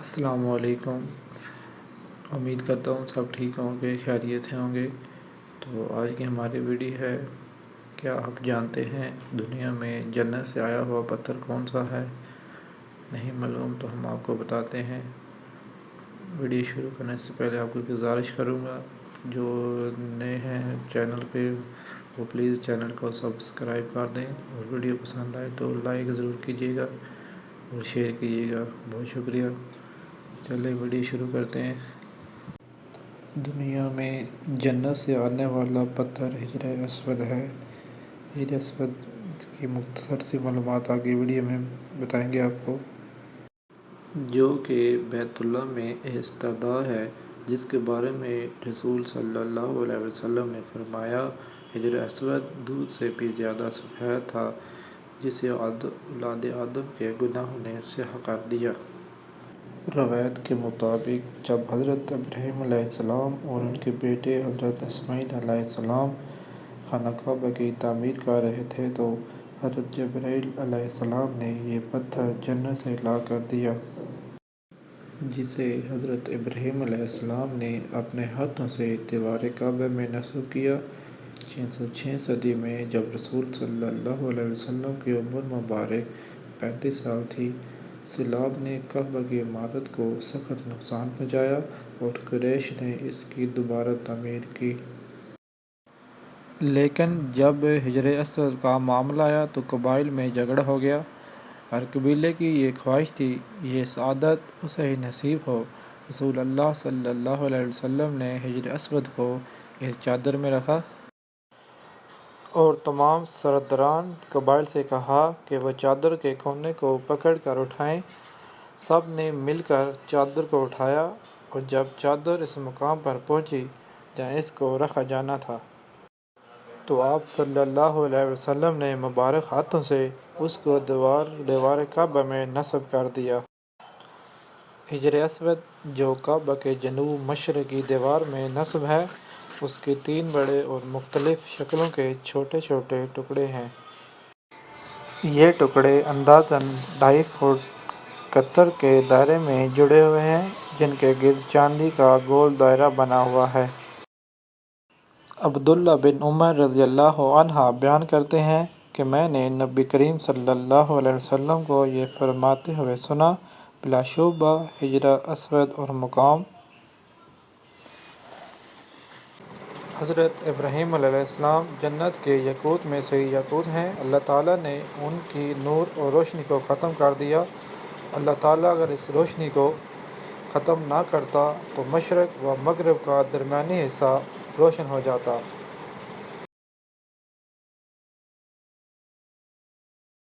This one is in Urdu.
السلام علیکم۔ امید کرتا ہوں سب ٹھیک ہوں گے، خیریت سے ہوں گے۔ تو آج کی ہماری ویڈیو ہے، کیا آپ جانتے ہیں دنیا میں جنت سے آیا ہوا پتھر کون سا ہے؟ نہیں معلوم تو ہم آپ کو بتاتے ہیں۔ ویڈیو شروع کرنے سے پہلے آپ کو گزارش کروں گا، جو نئے ہیں چینل پہ وہ پلیز چینل کو سبسکرائب کر دیں، اور ویڈیو پسند آئے تو لائک ضرور کیجیے گا اور شیئر کیجیے گا۔ بہت شکریہ۔ چلے ویڈیو شروع کرتے ہیں۔ دنیا میں جنت سے آنے والا پتھر حجر اسود ہے۔ حجر اسود کی مختصر سی معلومات آگے ویڈیو میں بتائیں گے آپ کو، جو کہ بیت اللہ میں استودع ہے، جس کے بارے میں رسول صلی اللہ علیہ وسلم نے فرمایا، حجر اسود دودھ سے بھی زیادہ سفید تھا، جسے اولاد آدم کے گناہوں نے سیاہ کر دیا۔ روایت کے مطابق جب حضرت ابراہیم علیہ السلام اور ان کے بیٹے حضرت اسماعیل علیہ السلام خانہ کعبہ کی تعمیر کر رہے تھے تو حضرت جبرائیل علیہ السلام نے یہ پتھر جنت سے لا کر دیا، جسے حضرت ابراہیم علیہ السلام نے اپنے ہاتھوں سے دیوار کعبہ میں نصب کیا۔ 606 صدی میں جب رسول صلی اللہ علیہ وسلم کی عمر مبارک 35 سال تھی، سیلاب نے کعبہ کی عمارت کو سخت نقصان پہنچایا اور قریش نے اس کی دوبارہ تعمیر کی۔ لیکن جب حجر اسود کا معاملہ آیا تو قبائل میں جھگڑا ہو گیا۔ ہر قبیلے کی یہ خواہش تھی یہ سعادت اسے ہی نصیب ہو۔ رسول اللہ صلی اللہ علیہ وسلم نے حجر اسود کو ایک چادر میں رکھا اور تمام سرداران قبائل سے کہا کہ وہ چادر کے کونے کو پکڑ کر اٹھائیں۔ سب نے مل کر چادر کو اٹھایا، اور جب چادر اس مقام پر پہنچی جہاں اس کو رکھا جانا تھا، تو آپ صلی اللہ علیہ وسلم نے مبارک ہاتھوں سے اس کو دیوار کعبہ میں نصب کر دیا۔ حجر اسود جو کعبہ کے جنوب مشرقی دیوار میں نصب ہے، اس کے 3 بڑے اور مختلف شکلوں کے چھوٹے چھوٹے ٹکڑے ہیں۔ یہ ٹکڑے اندازاً 2.5 فٹ قطر کے دائرے میں جڑے ہوئے ہیں، جن کے گرد چاندی کا گول دائرہ بنا ہوا ہے۔ عبداللہ بن عمر رضی اللہ عنہ بیان کرتے ہیں کہ میں نے نبی کریم صلی اللہ علیہ وسلم کو یہ فرماتے ہوئے سنا، بلا شبہ حجر اسود اور مقام حضرت ابراہیم علیہ السلام جنت کے یاقوت میں سے یاقوت ہیں۔ اللہ تعالیٰ نے ان کی نور اور روشنی کو ختم کر دیا۔ اللہ تعالیٰ اگر اس روشنی کو ختم نہ کرتا تو مشرق و مغرب کا درمیانی حصہ روشن ہو جاتا۔